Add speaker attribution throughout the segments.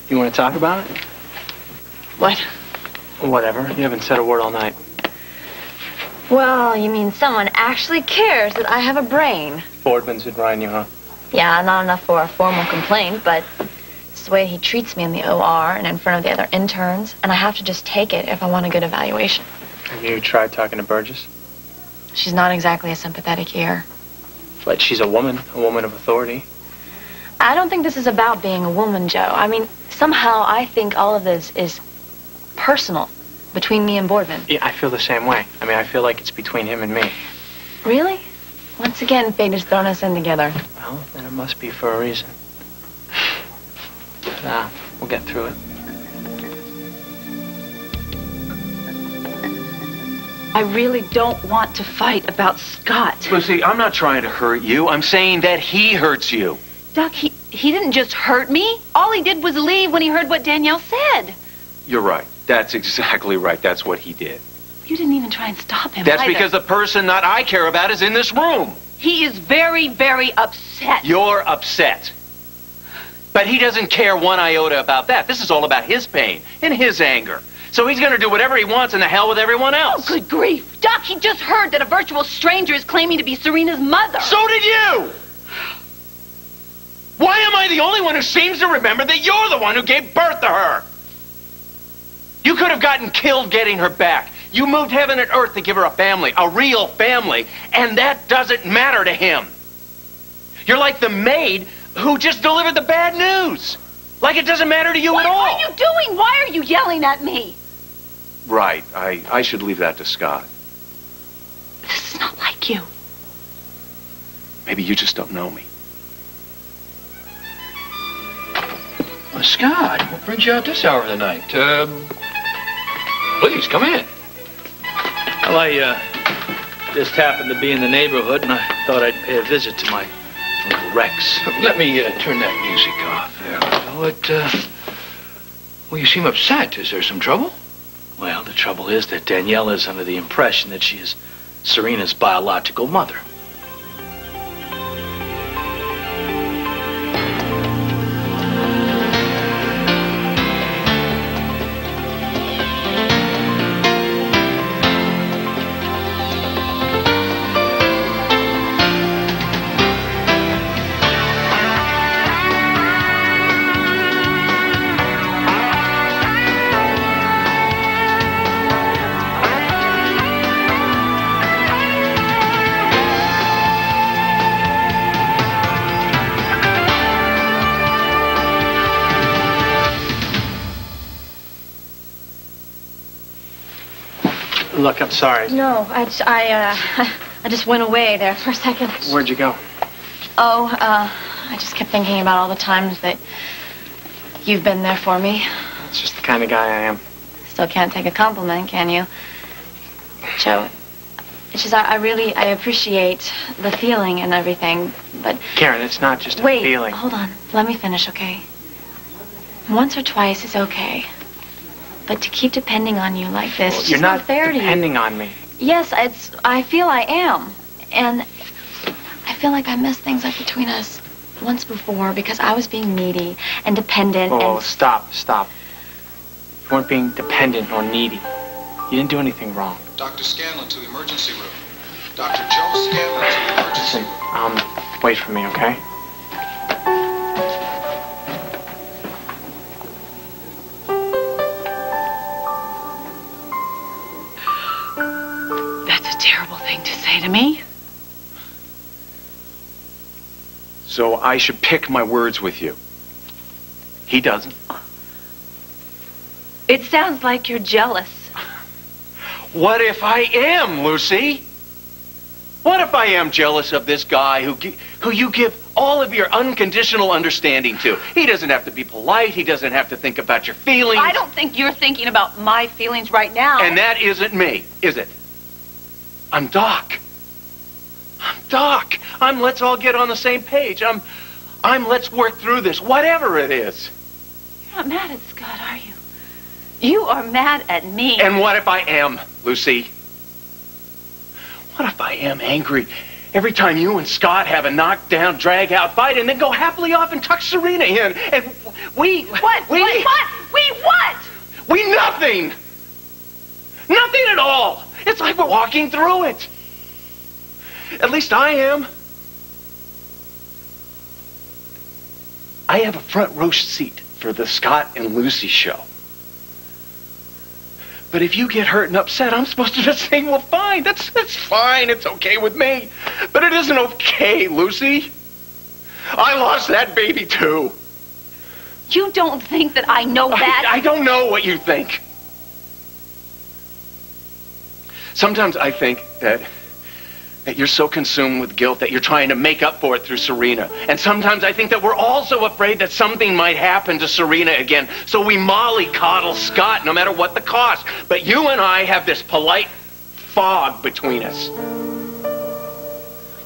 Speaker 1: You want to talk about it?
Speaker 2: What?
Speaker 1: Whatever. You haven't said a word all night.
Speaker 2: Well, you mean someone actually cares that I have a brain?
Speaker 1: Boardman's would Ryan you, huh?
Speaker 2: Yeah, not enough for a formal complaint, but it's the way he treats me in the OR and in front of the other interns, and I have to just take it if I want a good evaluation.
Speaker 1: Have you tried talking to Burgess?
Speaker 2: She's not exactly a sympathetic ear.
Speaker 1: But she's a woman of authority.
Speaker 2: I don't think this is about being a woman, Joe. I mean, somehow I think all of this is personal between me and Boardman.
Speaker 1: Yeah, I feel the same way. I mean, I feel like it's between him and me.
Speaker 2: Really? Once again, fate has thrown us in together.
Speaker 1: Well, then it must be for a reason. But, we'll get through it.
Speaker 3: I really don't want to fight about Scott.
Speaker 4: Lucy, I'm not trying to hurt you. I'm saying that he hurts you.
Speaker 3: Doc, he didn't just hurt me. All he did was leave when he heard what Danielle said.
Speaker 4: You're right. That's exactly right. That's what he did.
Speaker 3: You didn't even try and stop him.
Speaker 4: That's
Speaker 3: either.
Speaker 4: because the person that I care about is in this room.
Speaker 3: He is very, very upset.
Speaker 4: You're upset. But he doesn't care one iota about that. This is all about his pain and his anger. So he's going to do whatever he wants and the hell with everyone else.
Speaker 3: Oh, good grief. Doc, he just heard that a virtual stranger is claiming to be Serena's mother.
Speaker 4: So did you! Why am I the only one who seems to remember that you're the one who gave birth to her? You could have gotten killed getting her back. You moved heaven and earth to give her a family, a real family, and that doesn't matter to him. You're like the maid who just delivered the bad news. Like it doesn't matter to you at all.
Speaker 3: What are you doing? Why are you yelling at me?
Speaker 4: Right. I should leave that to Scott.
Speaker 3: This is not like you.
Speaker 4: Maybe you just don't know me.
Speaker 5: Well, Scott, what brings you out this hour of the night? Please, come in.
Speaker 6: Well, I just happened to be in the neighborhood, and I thought I'd pay a visit to my Uncle Rex.
Speaker 5: Let me turn that music off there. Well, you seem upset. Is there some trouble?
Speaker 6: Well, the trouble is that Danielle is under the impression that she is Serena's biological mother.
Speaker 1: Look, I'm sorry.
Speaker 2: No, I just went away there for a second.
Speaker 1: Where'd you go?
Speaker 2: Oh, I just kept thinking about all the times that you've been there for me.
Speaker 1: It's just the kind of guy I am.
Speaker 2: Still can't take a compliment, can you? Joe, it's just I appreciate the feeling and everything, but...
Speaker 1: Karen, it's not just a feeling.
Speaker 2: Wait, hold on. Let me finish, okay? Once or twice is okay. But to keep depending on you like this,
Speaker 1: Well,
Speaker 2: it's
Speaker 1: you're
Speaker 2: just
Speaker 1: not
Speaker 2: fair to you.
Speaker 1: depending on me.
Speaker 2: Yes, I feel I am. And I feel like I messed things up between us once before because I was being needy and dependent
Speaker 1: Oh, stop. You weren't being dependent or needy. You didn't do anything wrong.
Speaker 7: Dr. Scanlon to emergency room. Dr. Joe Scanlon to emergency room.
Speaker 1: Wait for me, okay?
Speaker 3: That's a terrible thing to say to me.
Speaker 4: So I should pick my words with you. He doesn't.
Speaker 3: It sounds like you're jealous.
Speaker 4: What if I am, Lucy? What if I am jealous of this guy who you give all of your unconditional understanding to? He doesn't have to be polite. He doesn't have to think about your feelings.
Speaker 3: I don't think you're thinking about my feelings right now.
Speaker 4: And that isn't me, is it? I'm Doc. I'm let's all get on the same page. I'm let's work through this, whatever it is.
Speaker 3: You're not mad at Scott, are you? You are mad at me.
Speaker 4: And what if I am, Lucy? What if I am angry every time you and Scott have a knockdown, drag-out fight and then go happily off and tuck Serena in? And We nothing! Nothing at all! It's like we're walking through it. At least I am. I have a front row seat for the Scott and Lucy show. But if you get hurt and upset, I'm supposed to just say, well, fine, that's fine, it's okay with me. But it isn't okay, Lucy. I lost that baby too.
Speaker 3: You don't think that I know that?
Speaker 4: I don't know what you think. Sometimes I think that you're so consumed with guilt that you're trying to make up for it through Serena. And sometimes I think that we're also afraid that something might happen to Serena again. So we mollycoddle Scott no matter what the cost. But you and I have this polite fog between us.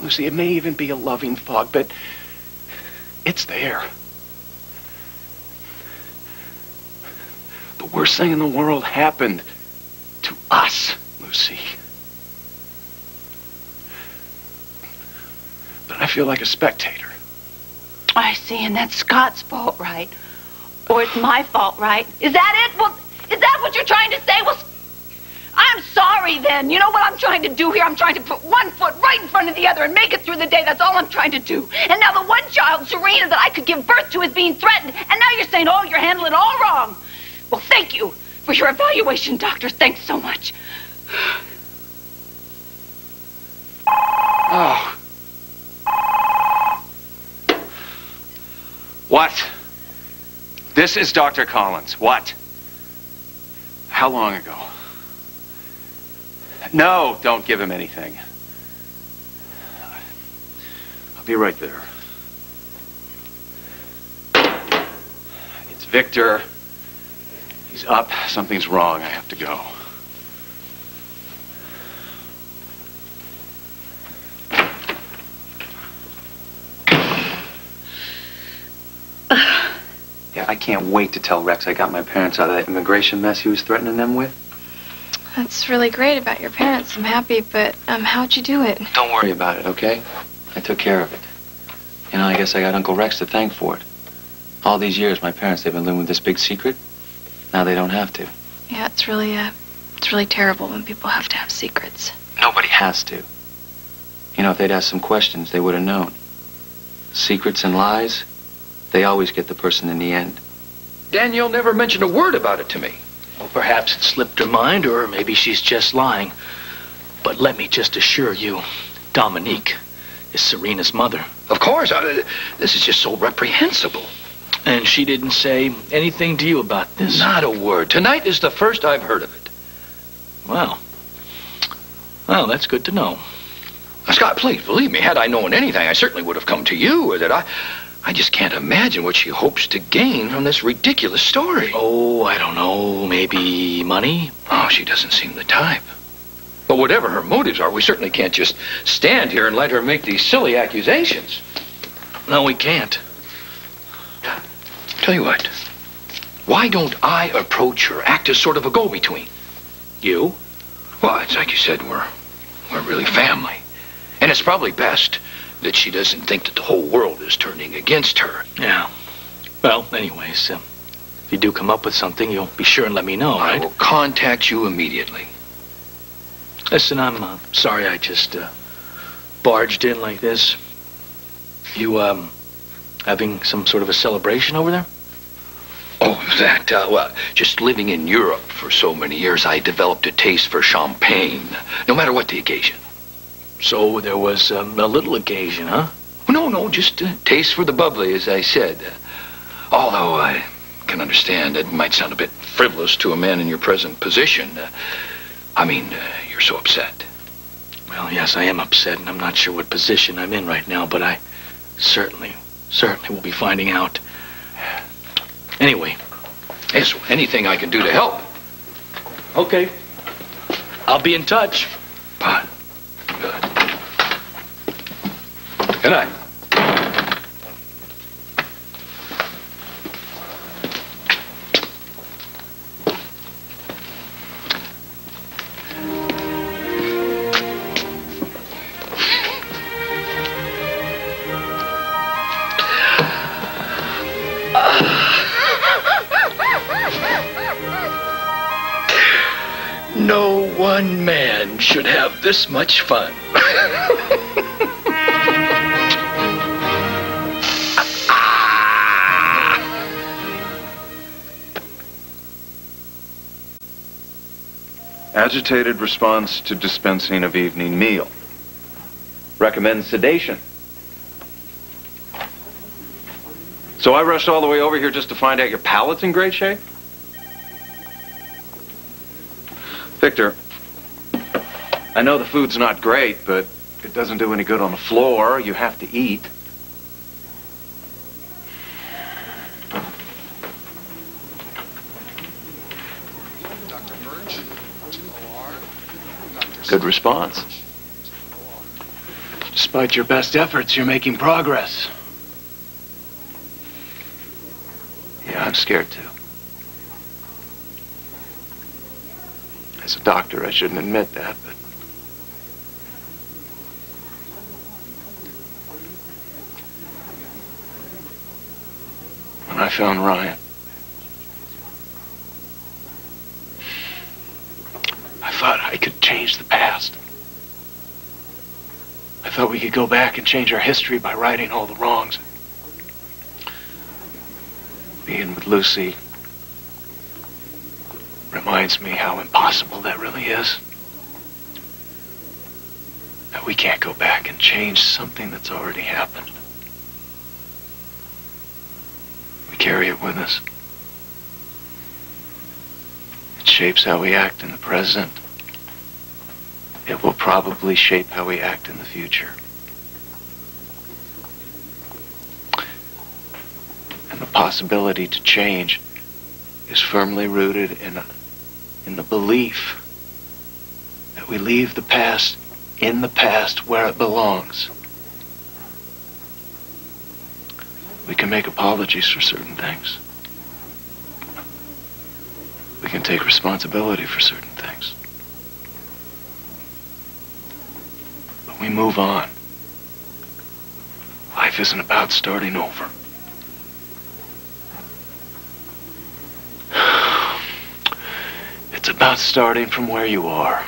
Speaker 4: Lucy, it may even be a loving fog, but it's there. The worst thing in the world happened to us, Lucy. But I feel like a spectator.
Speaker 3: I see, and that's Scott's fault, right? Or it's my fault, right? Is that it? Well, is that what you're trying to say? Well, I'm sorry then. You know what I'm trying to do here? I'm trying to put one foot right in front of the other and make it through the day. That's all I'm trying to do. And now the one child, Serena, that I could give birth to is being threatened. And now you're saying, oh, you're handling it all wrong. Well, thank you for your evaluation, doctor. Thanks so much.
Speaker 4: Oh. What? This is Dr. Collins. What? How long ago? No, don't give him anything. I'll be right there. It's Victor. He's up. Something's wrong. I have to go.
Speaker 8: Yeah, I can't wait to tell Rex I got my parents out of that immigration mess he was threatening them with.
Speaker 2: That's really great about your parents. I'm happy, but how'd you do it?
Speaker 8: Don't worry about it, okay? I took care of it. You know, I guess I got Uncle Rex to thank for it. All these years, my parents, they've been living with this big secret. Now they don't have to.
Speaker 2: Yeah, it's really terrible when people have to have secrets.
Speaker 8: Nobody has to. You know, if they'd asked some questions, they would have known. Secrets and lies, they always get the person in the end.
Speaker 5: Danielle never mentioned a word about it to me.
Speaker 6: Well, perhaps it slipped her mind, or maybe she's just lying. But let me just assure you, Dominique is Serena's mother.
Speaker 5: Of course, this is just so reprehensible.
Speaker 6: And she didn't say anything to you about this?
Speaker 5: Not a word. Tonight is the first I've heard of it.
Speaker 6: Well, that's good to know.
Speaker 5: Now, Scott, please, believe me, had I known anything, I certainly would have come to you with it. I just can't imagine what she hopes to gain from this ridiculous story.
Speaker 6: Oh, I don't know. Maybe money?
Speaker 5: Oh, she doesn't seem the type. But whatever her motives are, we certainly can't just stand here and let her make these silly accusations.
Speaker 6: No, we can't.
Speaker 5: Tell you what, why don't I approach her, act as sort of a go-between?
Speaker 6: You?
Speaker 5: Well, it's like you said, we're really family. And it's probably best that she doesn't think that the whole world is turning against her.
Speaker 6: Yeah. Well, anyways, if you do come up with something, you'll be sure and let me know,
Speaker 5: I
Speaker 6: right?
Speaker 5: will contact you immediately.
Speaker 6: Listen, I'm sorry I just barged in like this. You, having some sort of a celebration over there?
Speaker 5: Oh, that, well, just living in Europe for so many years, I developed a taste for champagne, no matter what the occasion.
Speaker 6: So there was a little occasion, huh?
Speaker 5: No, just a taste for the bubbly, as I said. Although I can understand it might sound a bit frivolous to a man in your present position. You're so upset.
Speaker 6: Well, yes, I am upset, and I'm not sure what position I'm in right now, but I certainly will be finding out. Anyway.
Speaker 5: Yes, anything I can do to help.
Speaker 6: Okay. I'll be in touch.
Speaker 5: Fine. Good. Good night. one man should have this much fun.
Speaker 9: Agitated response to dispensing of evening meal. Recommends sedation. So I rushed all the way over here just to find out your palate's in great shape? Victor, I know the food's not great, but it doesn't do any good on the floor. You have to eat. Good response.
Speaker 6: Despite your best efforts, you're making progress.
Speaker 9: Yeah, I'm scared too. As a doctor, I shouldn't admit that, but... when I found Ryan,
Speaker 6: I thought I could change the past. I thought we could go back and change our history by righting all the wrongs. Being with Lucy reminds me how impossible that really is. That we can't go back and change something that's already happened. We carry it with us. It shapes how we act in the present. It will probably shape how we act in the future. And the possibility to change is firmly rooted in the belief that we leave the past in the past where it belongs. We can make apologies for certain things. We can take responsibility for certain things. But we move on. Life isn't about starting over. It's about starting from where you are.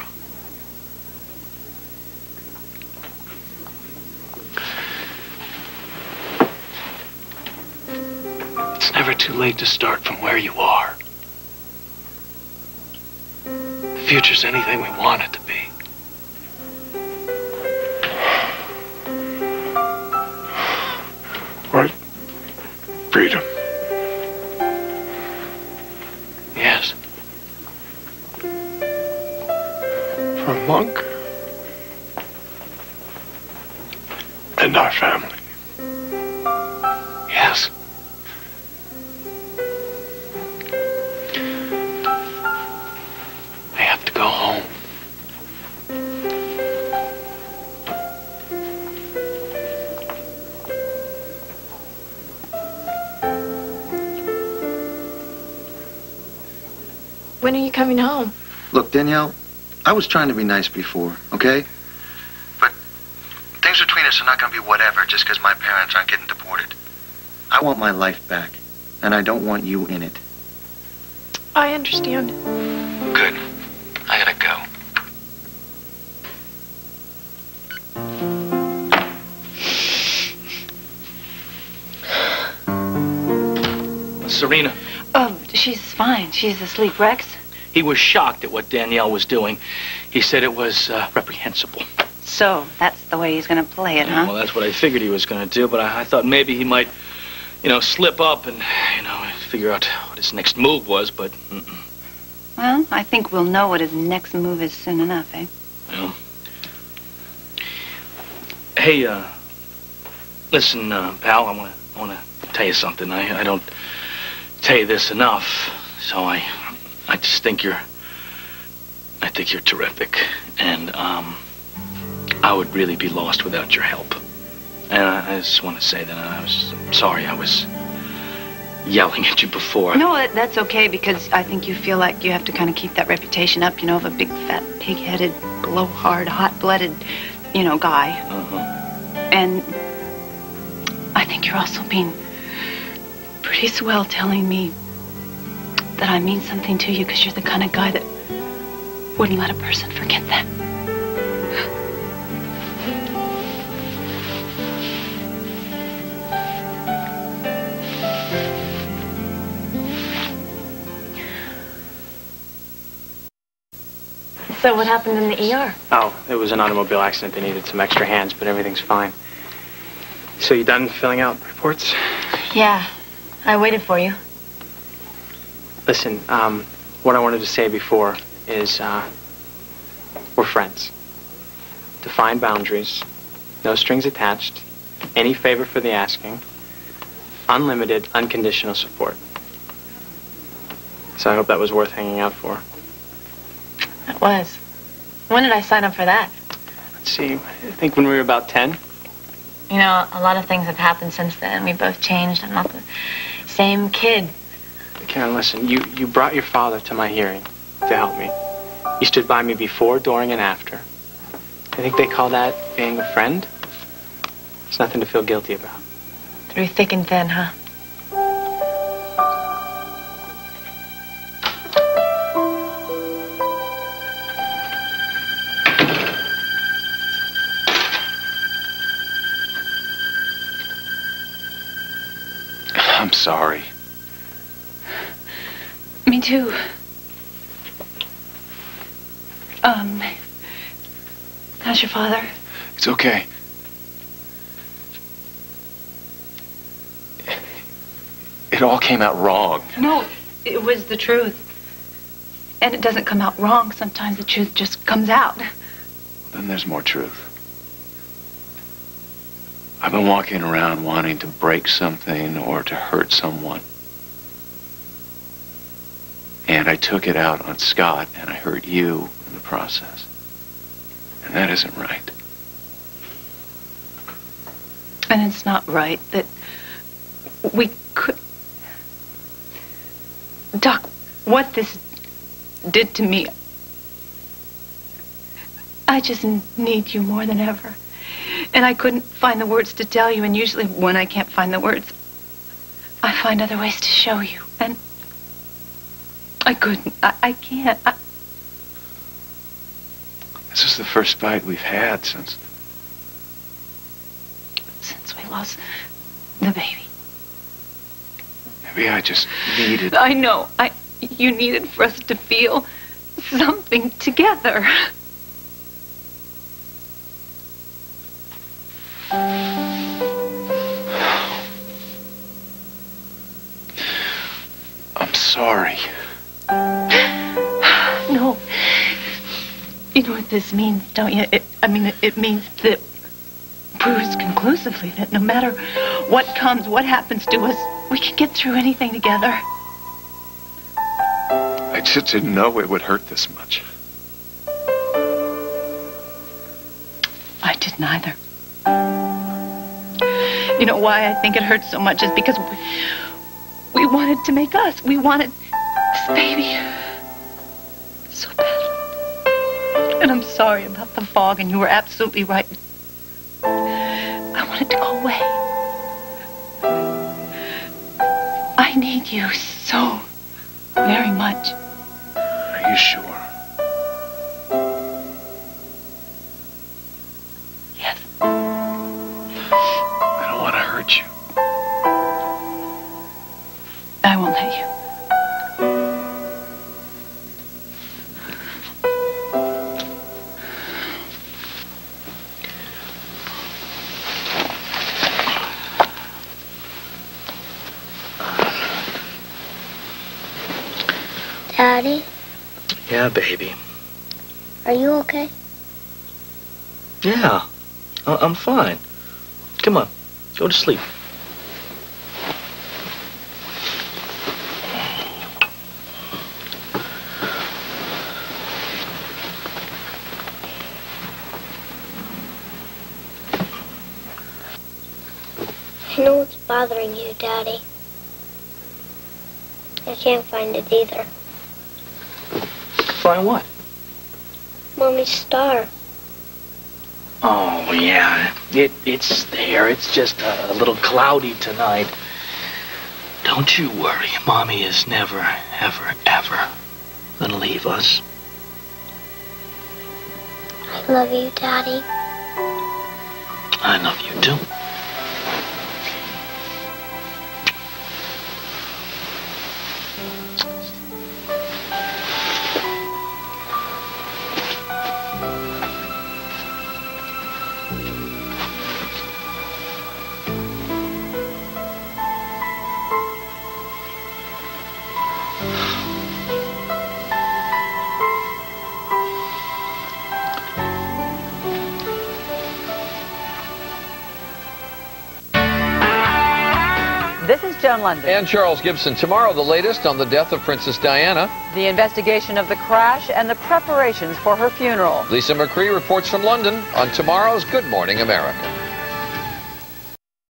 Speaker 6: It's never too late to start from where you are. The future's anything we want it to be.
Speaker 9: What? Freedom.
Speaker 6: Yes.
Speaker 9: For a monk and our family.
Speaker 6: Yes. I have to go home.
Speaker 10: When are you coming home?
Speaker 11: Look, Danielle, I was trying to be nice before, okay? But things between us are not going to be whatever just because my parents aren't getting deported. I want my life back, and I don't want you in it.
Speaker 10: I understand.
Speaker 11: Good. I gotta go.
Speaker 6: Serena.
Speaker 3: Oh, she's fine. She's asleep, Rex.
Speaker 6: He was shocked at what Danielle was doing. He said it was reprehensible.
Speaker 3: So, that's the way he's going to play it, huh?
Speaker 6: Well, that's what I figured he was going to do, but I thought maybe he might, slip up and, figure out what his next move was, but...
Speaker 3: Well, I think we'll know what his next move is soon enough, eh?
Speaker 6: Yeah. Hey, listen, pal, I want to tell you something. I don't tell you this enough, so I just think you're terrific, and I would really be lost without your help. And I just want to say that I was sorry I was yelling at you before.
Speaker 3: No, that's okay, because I think you feel like you have to kind of keep that reputation up, of a big, fat, pig-headed, blowhard, hot-blooded, guy.
Speaker 6: Uh-huh.
Speaker 3: And I think you're also being pretty swell telling me that I mean something to you, because you're the kind of guy that wouldn't let a person forget that.
Speaker 2: So what happened in the ER?
Speaker 1: Oh, it was an automobile accident. They needed some extra hands, but everything's fine. So you done filling out reports?
Speaker 2: Yeah, I waited for you.
Speaker 1: Listen, what I wanted to say before is, we're friends. Define boundaries, no strings attached, any favor for the asking, unlimited, unconditional support. So I hope that was worth hanging out for.
Speaker 2: It was. When did I sign up for that?
Speaker 1: Let's see, I think when we were about 10.
Speaker 2: You know, a lot of things have happened since then. We both changed. I'm not the same kid.
Speaker 1: Karen, listen, you brought your father to my hearing to help me. You stood by me before, during, and after. I think they call that being a friend. It's nothing to feel guilty about.
Speaker 2: Through thick and thin, huh?
Speaker 6: I'm sorry.
Speaker 3: Me too. How's your father?
Speaker 6: It's okay. It all came out wrong.
Speaker 3: No, it was the truth. And it doesn't come out wrong. Sometimes the truth just comes out.
Speaker 6: Then there's more truth. I've been walking around wanting to break something or to hurt someone. And I took it out on Scott, and I hurt you in the process. And that isn't right.
Speaker 3: And it's not right that we could... Doc, what this did to me, I just need you more than ever. And I couldn't find the words to tell you, and usually when I can't find the words, I find other ways to show you. And I couldn't. I can't.
Speaker 6: This is the first fight we've had since
Speaker 3: we lost the baby.
Speaker 6: Maybe I just needed...
Speaker 3: I know. You needed for us to feel something together.
Speaker 6: I'm sorry.
Speaker 3: No. You know what this means, don't you? It means that proves conclusively that no matter what comes, what happens to us, we can get through anything together.
Speaker 6: I just didn't know it would hurt this much.
Speaker 3: I didn't either. You know why I think it hurts so much is because we wanted to make us. We wanted this baby so bad. And I'm sorry about the fog, and you were absolutely right. I wanted to go away. I need you so very much.
Speaker 6: Are you sure?
Speaker 3: Yes.
Speaker 6: I don't want to hurt you.
Speaker 3: I won't let you.
Speaker 12: Daddy?
Speaker 13: Yeah, baby.
Speaker 12: Are you okay?
Speaker 13: Yeah, I'm fine. Come on, go to sleep.
Speaker 12: I know what's bothering you, Daddy. I can't find it either.
Speaker 13: Find what?
Speaker 12: Mommy's star.
Speaker 13: Oh, yeah, it's there. It's just a little cloudy tonight. Don't you worry. Mommy is never, ever, ever gonna leave us.
Speaker 12: I love you, Daddy.
Speaker 13: I love you too.
Speaker 14: This is Joan London.
Speaker 15: And Charles Gibson. Tomorrow, the latest on the death of Princess Diana.
Speaker 14: The investigation of the crash and the preparations for her funeral.
Speaker 15: Lisa McCree reports from London on tomorrow's Good Morning America.